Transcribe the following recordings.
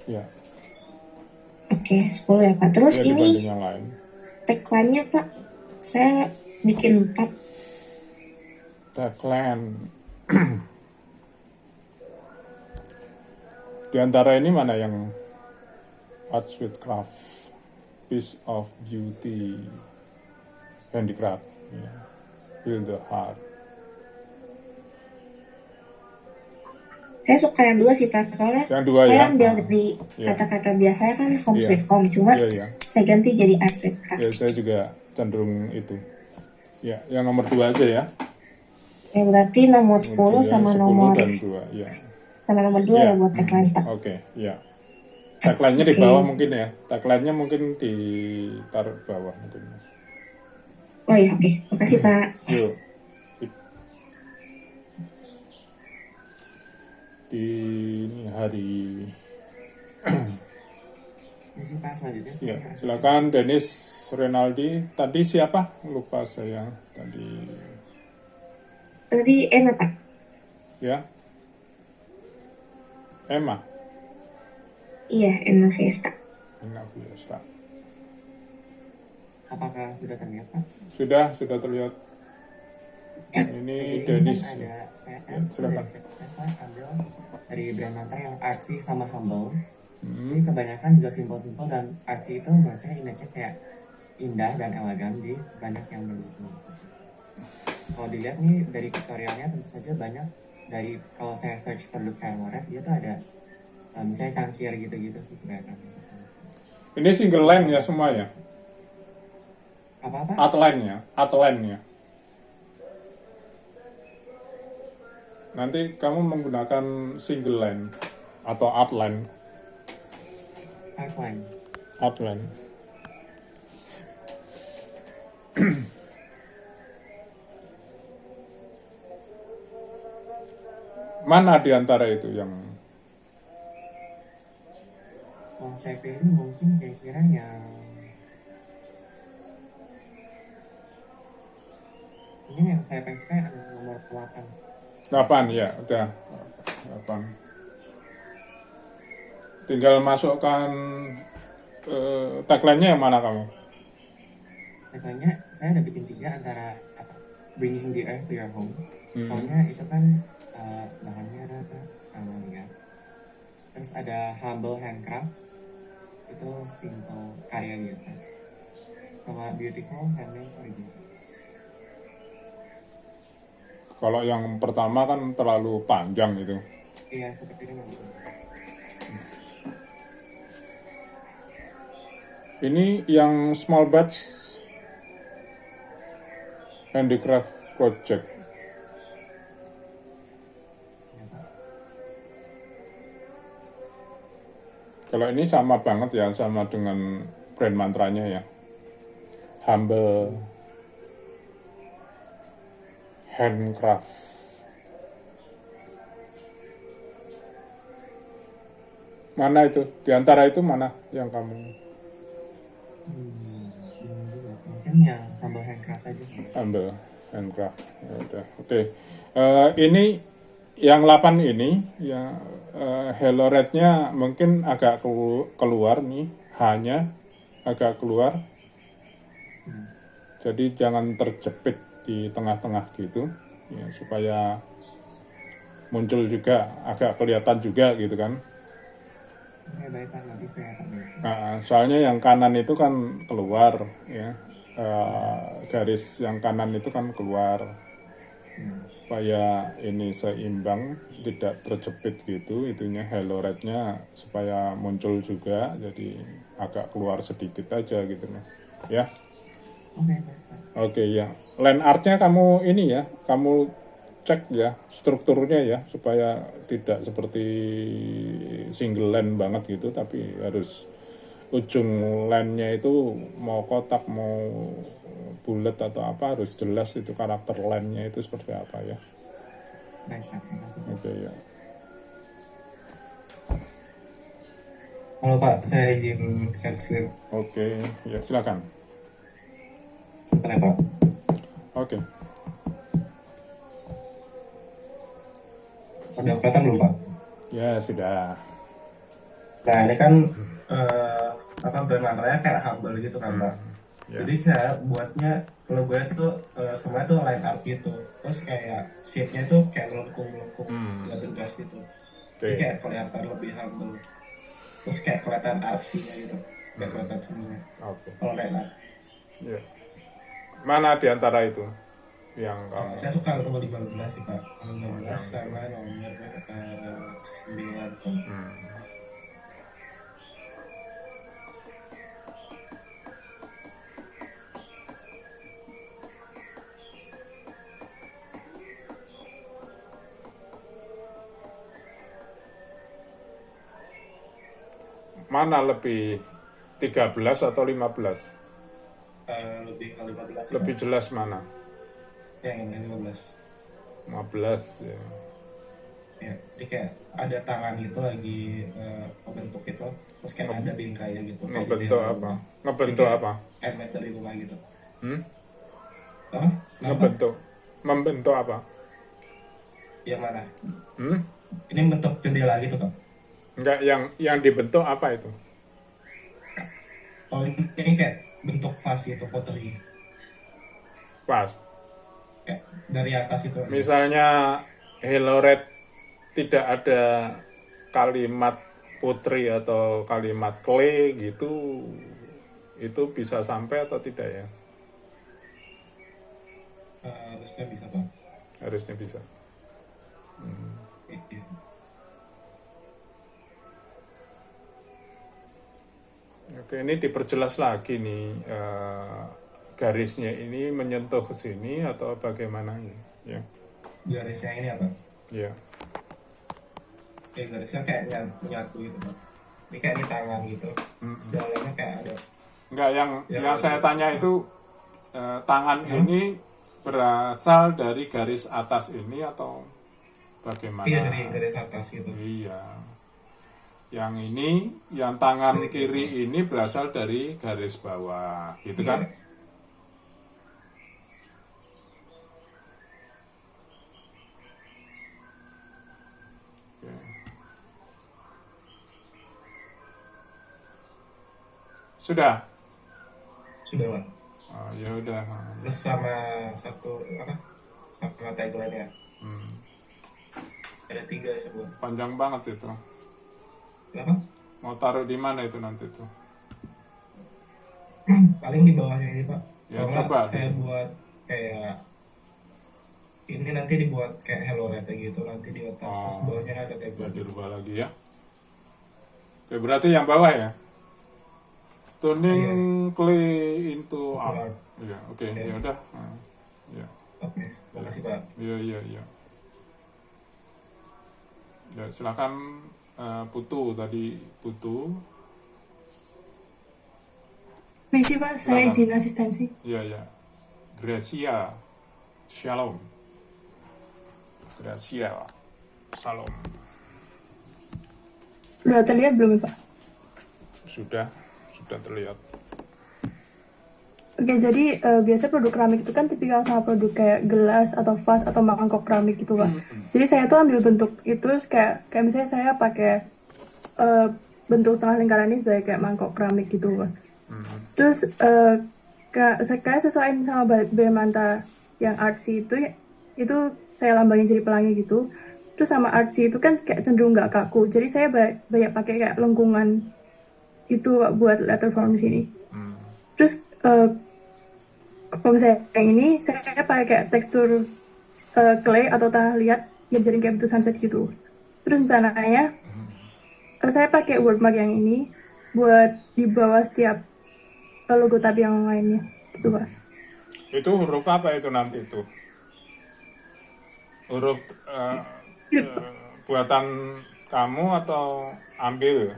Ya, Oke, 10 ya Pak. Terus ya dibanding ini yang lain. tagline-nya Pak, saya bikin 4. Tagline. Di antara ini mana yang arts with craft, piece of beauty, handicraft, ya. Build the heart. Saya suka yang dua sih Pak, soalnya Yang dua saya ya. ambil dari Ya, kata-kata biasanya kan home iya, sweet home, cuma iya, iya. saya ganti jadi art with Ya, craft. saya juga cenderung itu. Ya, yang nomor 2 aja ya. Ya berarti nomor Nomor 10 2, sama 10 nomor dan 2, ya. nomor 2 Ya, ya buat tagline Pak. oke, ya. Tagline-nya di bawah Oke. mungkin ya. Tagline-nya mungkin ditaruh bawah mungkin. Oh ya, oke. Makasih Pak. Yuk, di ini hari. Misi Pak, selanjutnya Ya, saya silakan Dennis Renaldi. Tadi siapa? Lupa saya tadi. Tadi enak Pak. Ya, Emma. Iya, enak Fiesta. Enak biasa. apakah sudah terlihat Pak? Sudah terlihat. Ini Ini Dennis. kan ada Ya, silakan. saya ambil dari brand mantra yang artsy sama humble. Hmm. Ini kebanyakan juga simple-simple, dan artsy itu menurut saya image-nya kayak indah dan elegan di banyak yang begitu. Kalau dilihat nih dari tutorialnya tentu saja banyak dari, kalau saya search produk Loret dia tuh ada misalnya cangkir gitu-gitu sih kelihatan. Ini single line ya semua ya. Apa-apa? Outline-nya. Nanti kamu menggunakan single line atau outline. Outline. Outline. Mana di antara itu yang Kalau saya pilih mungkin saya kira yang ini yang saya pengen suka yang nomor 8. 8 ya, udah 8. Tinggal masukkan tagline-nya yang mana kamu? Makanya saya ada bikin 3 antara bringing the earth to your home. Soalnya itu kan bahannya ya. Terus ada humble handcrafts, itu simple karya biasa. Sama beautiful handmade original. Kalau yang pertama kan terlalu panjang itu. Iya seperti itu. Ini yang small batch handicraft project. Kalau ini sama banget ya, sama dengan brand mantranya ya. Humble handcraft. Mana itu? Di antara itu mana yang kamu? Mungkin yang humble handcraft aja. Humble handcraft. Ya udah. Oke. Ini yang 8 ini ya, Hello Red-nya mungkin agak keluar nih, hanya agak keluar. Jadi jangan terjepit di tengah-tengah gitu ya, supaya muncul juga, agak kelihatan juga gitu kan. Oke baik Pak, nanti saya akan Soalnya yang kanan itu kan keluar ya, garis yang kanan itu kan keluar, supaya ini seimbang, tidak terjepit gitu itunya, Hello Red-nya supaya muncul juga, jadi agak keluar sedikit aja gitu loh ya. Oke baik Pak. Oke ya, line art-nya kamu ini ya, kamu cek ya strukturnya ya, supaya tidak seperti single line banget gitu, tapi harus ujung line-nya itu mau kotak mau bulat atau apa, harus jelas itu karakter line-nya itu seperti apa ya. Baik Pak, terima kasih. Oke ya. Halo Pak, saya izin share screen. Oke, ya silakan. Boleh Pak? Oke. Udah kelihatan belum Pak? Ya sudah. Nah ini kan brand mantranya kayak humble gitu kan Pak. Ya. Jadi saya buatnya logonya tuh semuanya tuh line art gitu. Terus kayak shape-nya tuh kayak melengkung-melengkung, nggak tegas gitu. Jadi Oke. kayak kelihatan lebih humble. Terus kayak kelihatan artsy-nya gitu. Kayak kelihatan seninya. Oke. Kalau line art. Ya. Mana di antara itu yang kamu Saya suka nomor 15 sih Pak. Nomor 15 yang itu? sama nomor 9. Mana lebih 13 atau 15? Lebih ke 15 sih Pak. Lebih jelas mana? Yang ini 15. 15 ya. Ya, jadi kayak ada tangan gitu lagi ngebentuk itu, terus kayak ada bingkainya gitu. Kayak Ngebentuk jadi apa? rumah. Ngebentuk Kayak apa? handmade dari rumah gitu. Hmm? Apa? Kenapa? Ngebentuk. Membentuk apa? Yang mana? Hmm? Ini bentuk jendela gitu Pak. Enggak, yang dibentuk apa itu? Oh ini kayak bentuk vas gitu, pottery. Pas. Kayak dari atas itu. Misalnya Hello Red tidak ada kalimat putri atau kalimat clay gitu, itu bisa sampai atau tidak ya? Harusnya bisa Pak. Harusnya bisa. Gitu. Oke, ini diperjelas lagi nih, garisnya ini menyentuh ke sini atau bagaimana ya? Garisnya ini apa? Ya. Kayak garisnya kayak menyatu gitu Pak. Ini kayak di tangan gitu. Segalanya kayak ada. Enggak, yang Ya, saya tanya itu tangan ini berasal dari garis atas ini atau bagaimana? Iya dari garis atas gitu. Iya. Yang ini, yang tangan kiri ini berasal dari garis bawah, gitu kan? Iya. Oke. Sudah? Sudah Pak. Oh, ya udah. Terus sama satu apa? Sama tagline-nya. Ada 3 sebut. Panjang banget itu. Kenapa? Mau taruh di mana itu nanti tuh? Paling di bawahnya ini Pak. Ya, Kalau nggak, coba. saya buat kayak ini nanti dibuat kayak Hello Red gitu, nanti di atas terus bawahnya ada Coba tagline. dirubah lagi ya. Oke, berarti yang bawah ya? Turning clay into art. Iya, oke, ya udah. Ya. Oke, makasih Pak. Iya. Ya, silakan Putu tadi, Putu. Misi Pak, saya Silakan. izin asistensi. Iya. Gracia. Shalom. Gracia. Shalom. Udah terlihat belum ya Pak? Sudah terlihat. Oke, jadi biasa produk keramik itu kan tipikal sama produk kayak gelas atau vas atau mangkok keramik gitu Pak. Jadi saya tuh ambil bentuk itu kayak misalnya saya pakai bentuk setengah lingkaran ini sebagai kayak mangkok keramik gitu Pak. Terus saya sesuaiin sama brand Manta yang artsy itu saya lambangin jadi pelangi gitu. Terus sama artsy itu kan kayak cenderung nggak kaku. Jadi saya banyak pakai kayak lengkungan itu Pak, buat letterform di sini. Terus kalau misalnya yang ini saya pakai kayak tekstur clay atau tanah liat yang jadi kayak bentuk sunset gitu. Terus rencananya saya pakai wordmark yang ini buat di bawah setiap logo tab yang lainnya gitu Pak. Itu huruf apa itu nanti itu? Huruf buatan kamu atau ambil?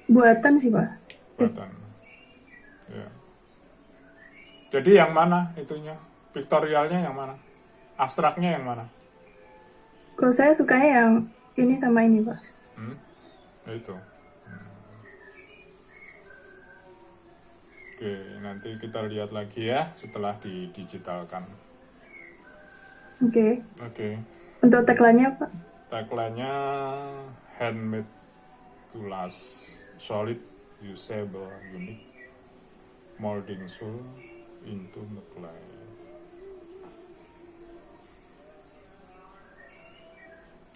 Buatan sih Pak. Buatan. Ya. Jadi yang mana itunya? Pictorialnya yang mana? Abstraknya yang mana? Kalau saya sukanya yang ini sama ini Pak. Itu. Oke, nanti kita lihat lagi ya setelah didigitalkan. Oke. Oke. Untuk tagline-nya apa? Tagline-nya handmade to last, solid, usable, unique, molding soul into the clay.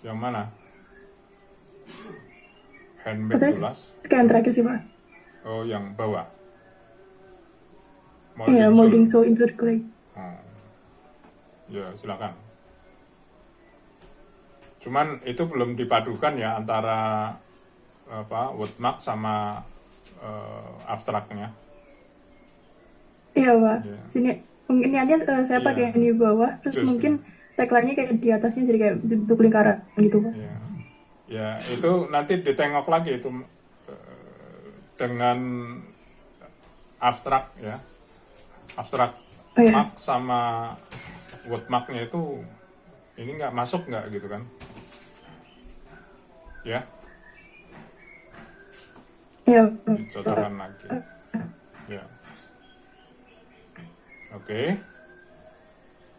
Yang mana? Handmade Maksudnya to last? kayak yang terakhir sih, Pak. Oh, yang bawah. Iya, Molding soul. molding soul into the clay. Oh. Ya, silakan. Cuman itu belum dipadukan ya antara woodmark sama abstraknya. Iya, Pak. Iya. Sini mungkin ini aja saya Iya. pakai yang di bawah, terus Justru. mungkin tagline-nya kayak di atasnya jadi kayak bentuk lingkaran gitu, Pak. Ya, ya itu nanti ditengok lagi itu dengan abstrak ya, abstrak Oh, iya. mark sama woodmarknya itu ini nggak masuk nggak gitu kan? Ya, Iya. dicocokkan lagi. Ya, oke,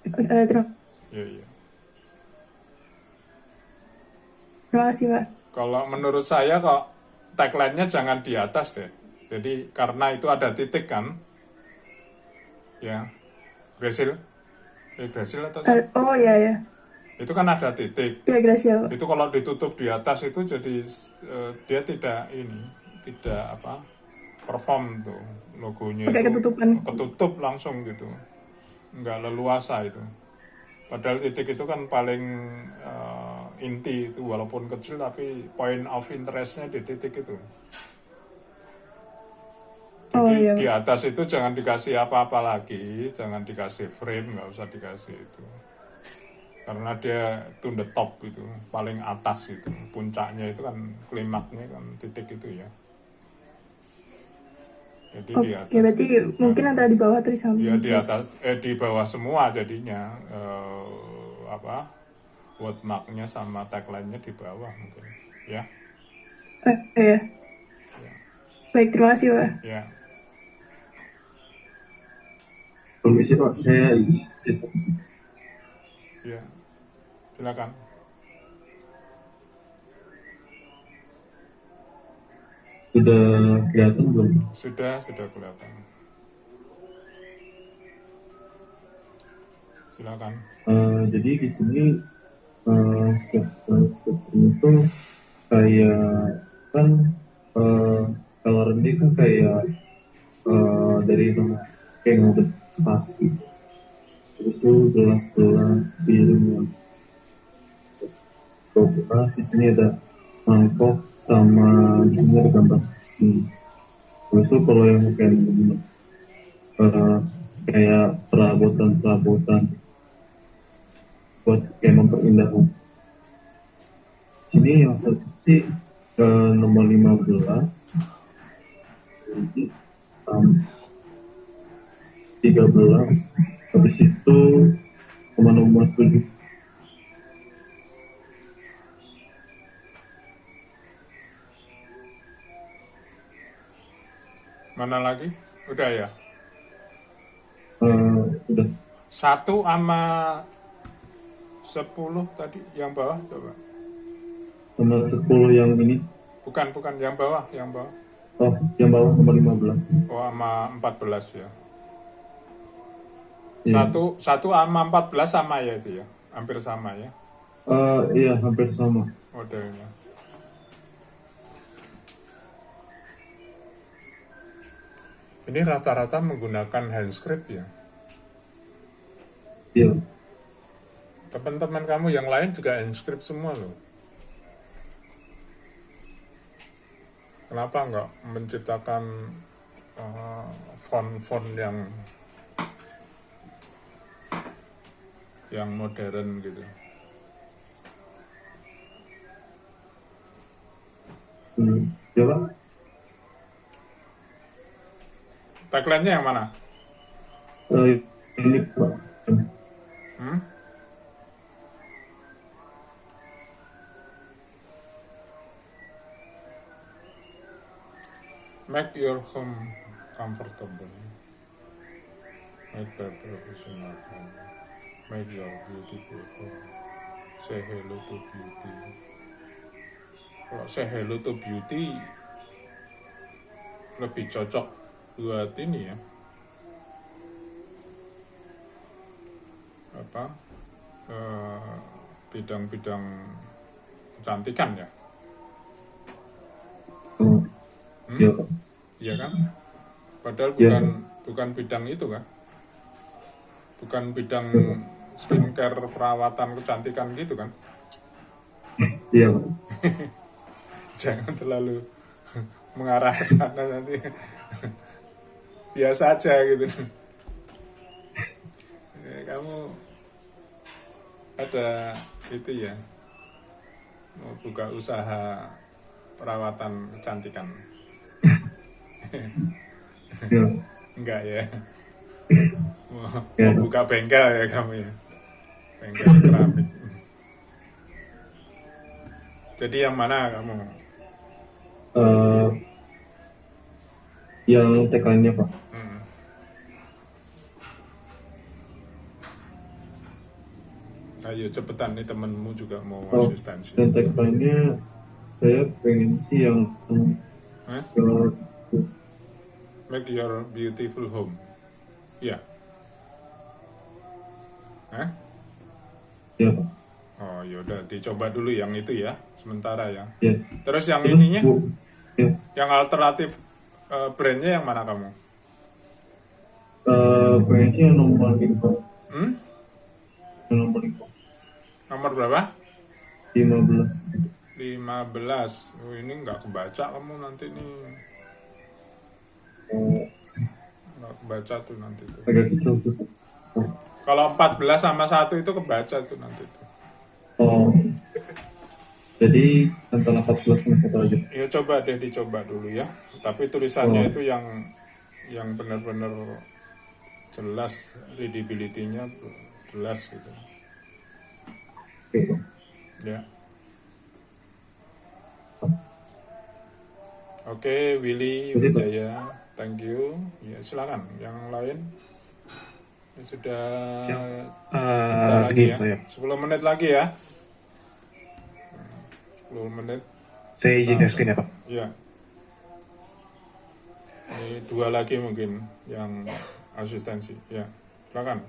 Terima ya ya. kasih, Pak. Kalau menurut saya kok tagline-nya jangan di atas deh. Jadi karena itu ada titik kan, ya, Brasil, Brasil atau Oh, iya, ya. itu kan ada titik. Iya, Gracia, Pak. Itu kalau ditutup di atas itu jadi dia tidak perform tuh logonya Pakai itu ketutupan. ketutup langsung gitu, nggak leluasa itu. Padahal titik itu kan paling inti itu, walaupun kecil tapi point of interestnya di titik itu. Oh, Jadi iya, di Pak. atas itu jangan dikasih apa-apa lagi, jangan dikasih frame, nggak usah dikasih itu. Karena dia to the top itu, paling atas itu, puncaknya itu kan klimaknya kan titik itu ya. Jadi di atas. Oke, berarti mungkin antara di bawah atau di samping. Ya di atas, di bawah semua jadinya wordmarknya sama tagline-nya di bawah mungkin, ya. Iya. Baik, terima kasih, Pak. Ya, Permisi Pak, saya sistem. ya, silakan. Sudah kelihatan belum? Sudah kelihatan. Silakan. Jadi di sini step itu kayak kan kalau rendah kan kayak dari tengah kayak ngobet spasi. Terus itu gelas-gelas biru. Beras di sini ada mangkok sama di sini ada gambar sini. Terus itu kalau yang kayak perabotan buat kayak memperindah rumah. Sini yang sih nomor 15, jadi 13, habis itu nomor 7. Mana lagi? Udah ya? Udah. 1 sama 10 tadi yang bawah coba. Sama 10 yang ini. Bukan yang bawah. Oh, yang bawah nomor 15. Oh, sama 14 ya. Iya. 1 sama 14 sama ya itu ya. Hampir sama ya Iya, hampir sama. modelnya. Ini rata-rata menggunakan handscript ya. Iya. Teman-teman kamu yang lain juga handscript semua loh. Kenapa nggak menciptakan font-font yang modern gitu? Ya Pak. Tagline-nya yang mana? Ini Pak. Make your home comfortable. Make the professional home. Make your beautiful home. Say hello to beauty. Kalau say hello to beauty lebih cocok buat ini ya, apa, bidang-bidang kecantikan ya. Oh, iya Pak. Iya kan? Padahal Iya. bukan bidang itu kan? Bukan bidang skincare, perawatan kecantikan gitu kan? Iya Pak. Jangan terlalu mengarah ke sana nanti. Biasa aja gitu. Kamu ada itu ya, mau buka usaha perawatan kecantikan? Iya. Enggak ya? Iya, Mau buka bengkel ya kamu ya? Bengkel keramik. Jadi yang mana kamu? Yang tagline-nya Pak. Ayo cepetan nih, temenmu juga mau Oh, asistensi. yang tagline-nya saya pengen sih yang Hah? your Make your beautiful home. Iya. Hah? ya Pak. Oh yaudah, dicoba dulu yang itu ya, sementara ya. Ya. Terus yang Terus ininya, Bu, ya, yang alternatif brandnya yang mana kamu? pengen sih yang nomor 5. Yang nomor 5. Nomor berapa? 15. 15. Oh, ini nggak kebaca kamu nanti nih. Oh, Nggak kebaca tuh nanti tuh. agak kecil sih Pak. Kalau 14 sama 1 itu kebaca tuh nanti tuh. Oh, jadi antara 14 sama 1 aja. Ya coba deh, dicoba dulu ya. Tapi tulisannya itu yang benar-benar jelas, readability-nya jelas gitu. Oke Pak. Ya. Oke, Willy Terima kasih, Pak. Wijaya, thank you. Ya silakan, yang lain. Ya, sudah bentar lagi ya. Saya. 10 menit lagi ya. 10 menit. Saya izin screen ya Pak. Ya. Ini 2 lagi mungkin yang asistensi. Ya, silakan.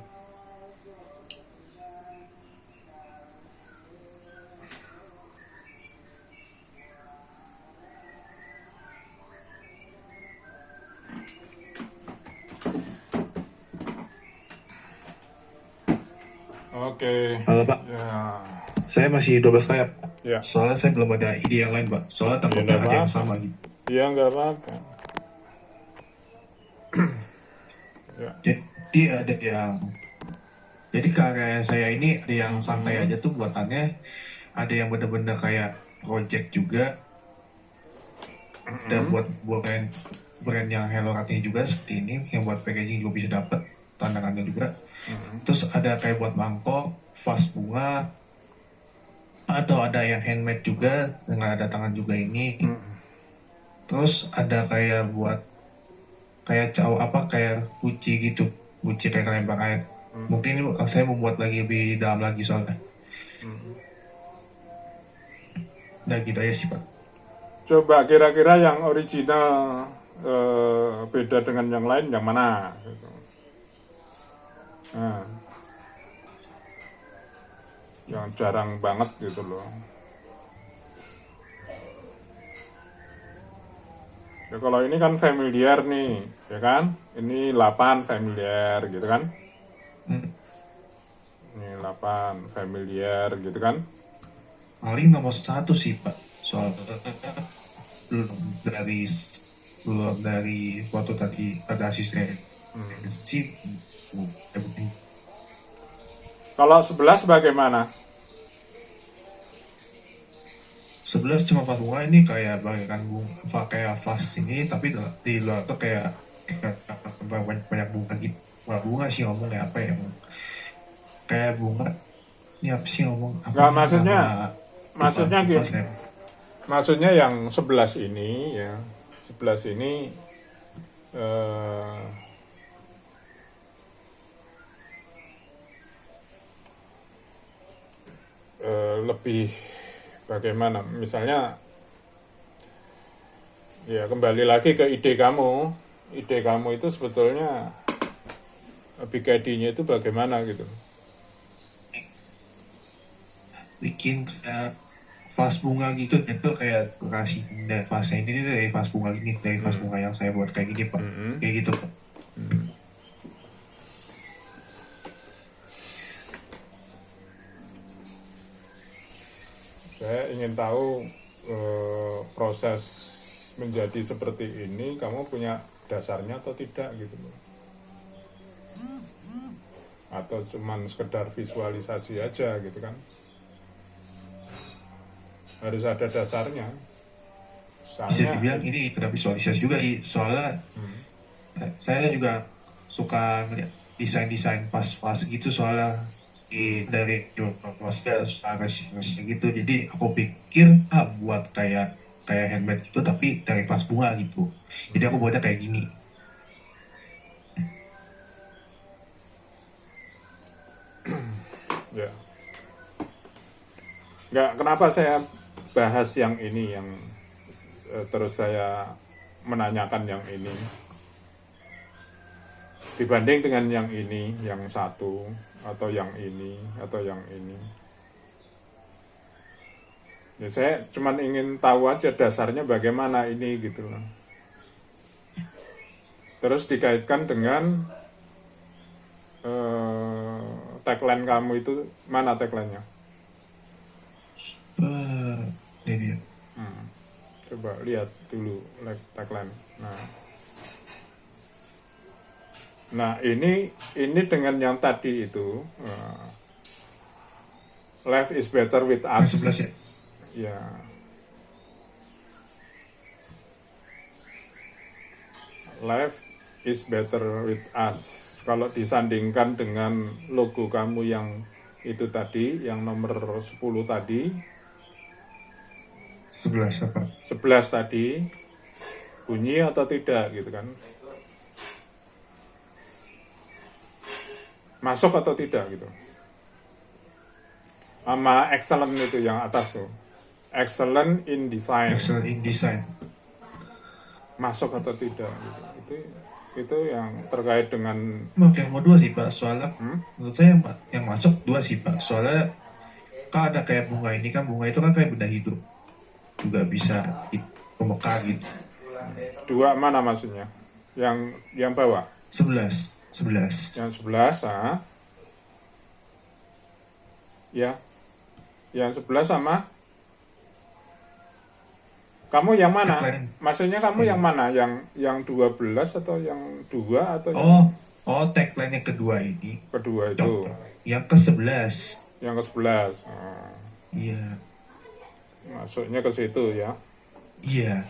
Oke. Halo Pak, Ya. saya masih 12 kayak. Ya. Soalnya saya belum ada ide yang lain Pak. Soalnya takutnya nggak ada yang apa-apa. sama gitu. Iya, nggak apa-apa. Ya. Jadi ada yang, jadi karya saya ini ada yang santai aja tuh buatannya, ada yang bener-bener kayak project juga, dan buat brand yang Hello Ratnya juga seperti ini, yang buat packaging juga bisa dapet tantangannya juga. Terus ada kayak buat mangkok, vas bunga, atau ada yang handmade juga dengan ada tangan juga ini. Terus ada kayak buat kayak kayak guci gitu, guci kayak lempar air. Mungkin ini saya membuat lagi lebih dalam lagi soalnya. Nah gitu aja sih Pak. Coba kira-kira yang original beda dengan yang lain yang mana? Gitu. Nah, yang jarang banget gitu loh. Ya kalau ini kan familiar nih, ya kan? Ini 8 familiar gitu kan? Ini 8 familiar gitu kan? Paling nomor 1 sih Pak. Soal belum dari waktu tadi ada asisten sih. Kalau 11 bagaimana? 11 cuma pas bunga ini kayak bagaikan bunga kayak vas ini, tapi di luar tuh kayak banyak bunga gitu. Nggak bunga sih ngomongnya apa ya? Kayak bunga. Ini apa sih ngomong? Apa Nggak, sih maksudnya lupa gitu. saya. Maksudnya yang 11 ini ya, 11 ini lebih bagaimana, misalnya ya kembali lagi ke ide kamu itu sebetulnya big ID-nya itu bagaimana gitu. Bikin vas bunga gitu, itu kayak kasih dari vasnya ini dari vas bunga ini, dari vas bunga yang saya buat kayak gini Pak, kayak gitu Pak. Saya ingin tahu proses menjadi seperti ini kamu punya dasarnya atau tidak gitu loh. Atau cuman sekedar visualisasi aja gitu kan. Harus ada dasarnya. Bisa Soalnya dibilang ini ada visualisasi juga sih, soalnya saya juga suka ngeliat desain-desain pas-pas gitu, soalnya dari prosesnya suka ngasih gitu, jadi aku pikir buat kayak handmade gitu tapi dari vas bunga gitu, jadi aku buatnya kayak gini. ya. Nggak, kenapa saya bahas yang ini, yang terus saya menanyakan yang ini dibanding dengan yang ini, yang satu, atau yang ini, atau yang ini. Ya saya cuman ingin tahu aja dasarnya bagaimana ini gitu loh. Terus dikaitkan dengan tagline kamu itu, mana tagline-nya? Ini dia. Coba lihat dulu tagline. Nah ini dengan yang tadi itu, life is better with Yang us. 11 ya. Ya. Life is better with us. Kalau disandingkan dengan logo kamu yang itu tadi, yang nomor 10 tadi, 11 apa? 11 tadi, bunyi atau tidak gitu kan? Masuk atau tidak gitu. Sama excellent itu yang atas tuh. Excellent in design. Excellent in design. Masuk atau tidak gitu. Itu yang terkait dengan Yang mau 2 sih Pak, soalnya menurut saya yang masuk 2 sih Pak, soalnya kan ada kayak bunga ini kan, bunga itu kan kayak benda hidup, juga bisa pemekar gitu. 2 mana maksudnya? Yang bawah? 11. Yang 11, ya. Yang 11 sama? Kamu yang mana? Tagline. Maksudnya kamu yang mana? Yang 12 atau yang 2 atau yang Tagline yang kedua ini. kedua itu? Yang ke-11. Yang ke-11. Iya. Masuknya ke situ ya. Iya.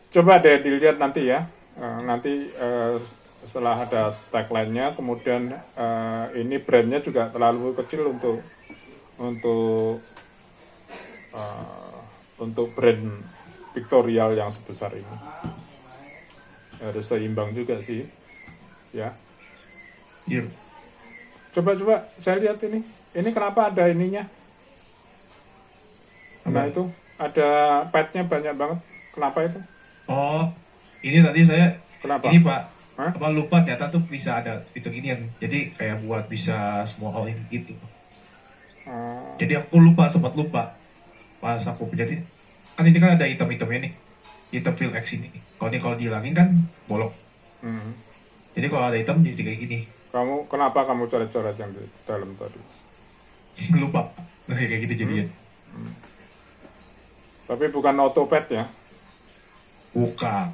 Coba deh dilihat nanti ya. Nanti setelah ada tagline-nya, kemudian ini brandnya juga terlalu kecil untuk brand Pictorial yang sebesar ini. Harus seimbang juga sih, ya. Iya. Coba saya lihat ini. Ini kenapa ada ininya? Nah itu ada padnya banyak banget. Kenapa itu? Ini tadi saya. Kenapa? Ini Pak. Hah? Lupa ternyata tuh bisa ada fitur ini yang jadi kayak buat bisa semua all in gitu. Jadi aku sempat lupa pas aku pencet kan ini kan ada hitam-hitamnya nih, hitam fill X ini. Kalau dihilangin kan bolong. Jadi kalau ada hitam jadi kayak gini. Kenapa kamu coret-coret yang di dalam tadi? Lupa kayak gitu jadinya. Tapi bukan autopad ya? Bukan.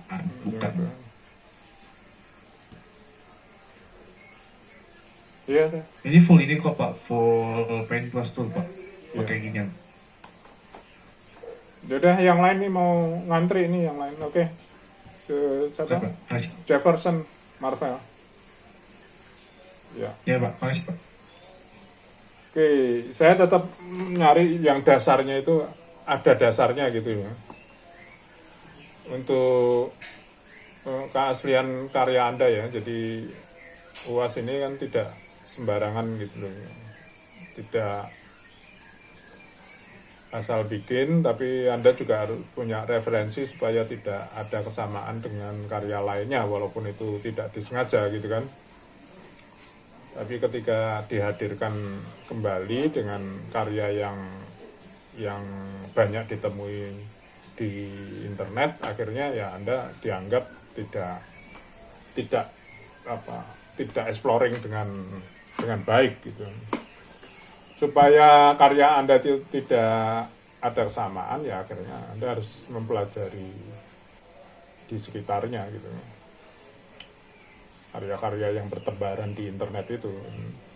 Iya. Ini full ini kok Pak, full paint plus tool Pak. Pakai gini. Yaudah, yang lain nih mau ngantri ini yang lain. Oke. Ke siapa? Jefferson Marvel. Ya. Ya Pak, makasih Pak. Oke, saya tetap nyari yang dasarnya itu ada dasarnya gitu ya. Untuk keaslian karya Anda ya. Jadi UAS ini kan tidak sembarangan gitu loh, tidak asal bikin, tapi Anda juga harus punya referensi supaya tidak ada kesamaan dengan karya lainnya walaupun itu tidak disengaja gitu kan. Tapi ketika dihadirkan kembali dengan karya yang banyak ditemui di internet, akhirnya ya Anda dianggap tidak exploring dengan baik gitu. Supaya karya Anda tidak ada kesamaan, ya akhirnya Anda harus mempelajari di sekitarnya gitu. Karya-karya yang bertebaran di internet itu,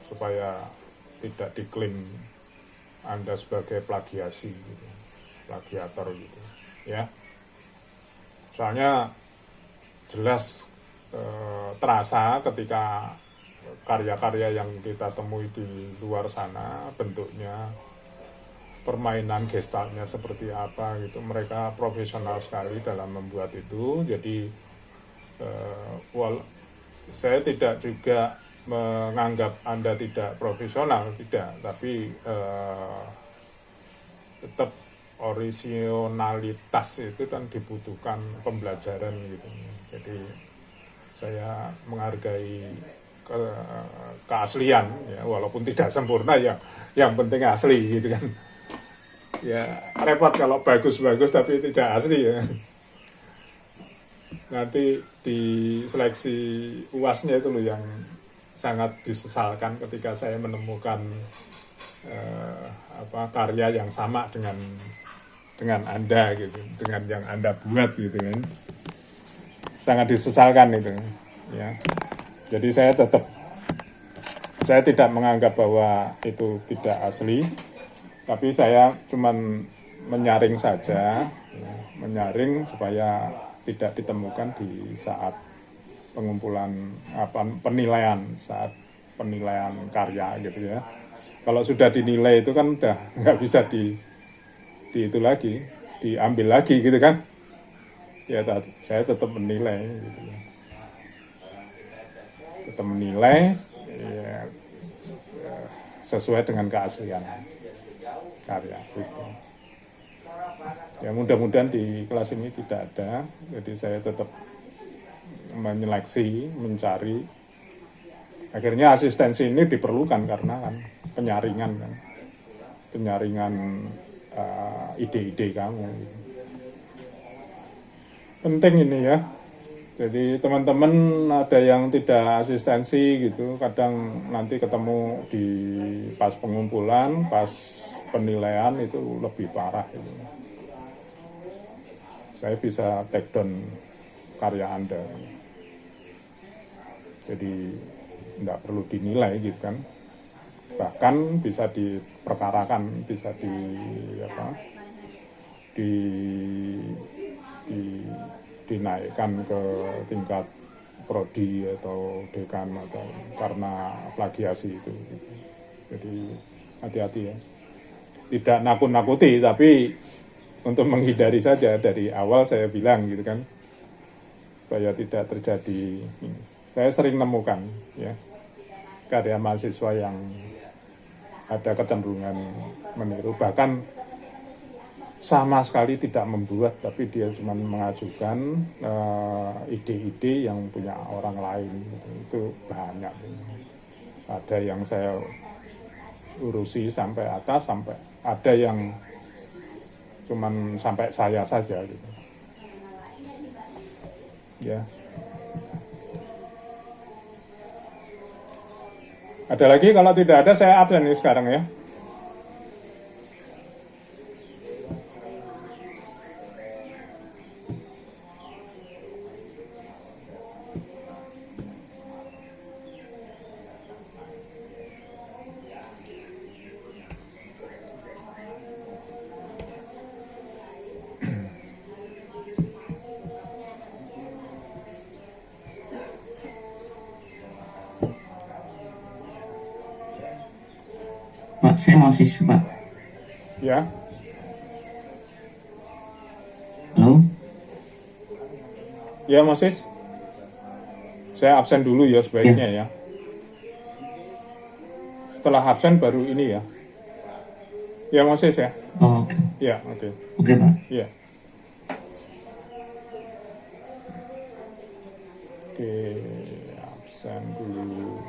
supaya tidak diklaim Anda sebagai plagiasi gitu, plagiator gitu ya. Soalnya jelas terasa ketika karya-karya yang kita temui di luar sana bentuknya, permainan gestalnya seperti apa gitu, mereka profesional sekali dalam membuat itu. Jadi saya tidak juga menganggap Anda tidak profesional, tidak, tapi tetap originalitas itu kan dibutuhkan pembelajaran gitu. Jadi saya menghargai keaslian ya, walaupun tidak sempurna, yang penting asli gitu kan. Ya repot kalau bagus-bagus tapi tidak asli ya. Nanti di seleksi UASnya itu loh yang sangat disesalkan ketika saya menemukan karya yang sama dengan Anda gitu, dengan yang Anda buat gitu kan. Sangat disesalkan itu ya. Jadi saya tidak menganggap bahwa itu tidak asli, tapi saya cuman menyaring saja, ya, menyaring supaya tidak ditemukan di saat pengumpulan saat penilaian karya gitu ya. Kalau sudah dinilai itu kan udah nggak bisa di itu lagi, diambil lagi gitu kan. Ya saya tetap menilai gitu. Tetap menilai ya, sesuai dengan keaslian karya gitu. Ya mudah-mudahan di kelas ini tidak ada, jadi saya tetap menyeleksi, mencari. Akhirnya asistensi ini diperlukan karena kan penyaringan ide-ide kamu. Penting ini ya. Jadi teman-teman ada yang tidak asistensi gitu, kadang nanti ketemu di pas pengumpulan, pas penilaian itu lebih parah gitu. Saya bisa take down karya Anda. Jadi tidak perlu dinilai gitu kan. Bahkan bisa diperkarakan, bisa dinaikkan ke tingkat prodi atau dekan atau karena plagiasi itu gitu. Jadi hati-hati ya, tidak nakut-nakuti, tapi untuk menghindari saja. Dari awal saya bilang gitu kan, supaya tidak terjadi. Saya sering nemukan ya karya mahasiswa yang ada kecenderungan meniru, bahkan sama sekali tidak membuat, tapi dia cuma mengajukan ide-ide yang punya orang lain gitu. Itu banyak. Ada yang saya urusi sampai atas, sampai ada yang cuman sampai saya saja gitu. Ya. Ada lagi? Kalau tidak ada saya absen nih sekarang ya. Pak, saya mahasiswa, Pak. Ya. Halo? Ya, Mas Sis. Saya absen dulu ya sebaiknya ya. setelah absen baru ini ya. Ya Moses ya. Oh, oke. Ya, oke. Oke, Pak. Ya. Oke, absen dulu.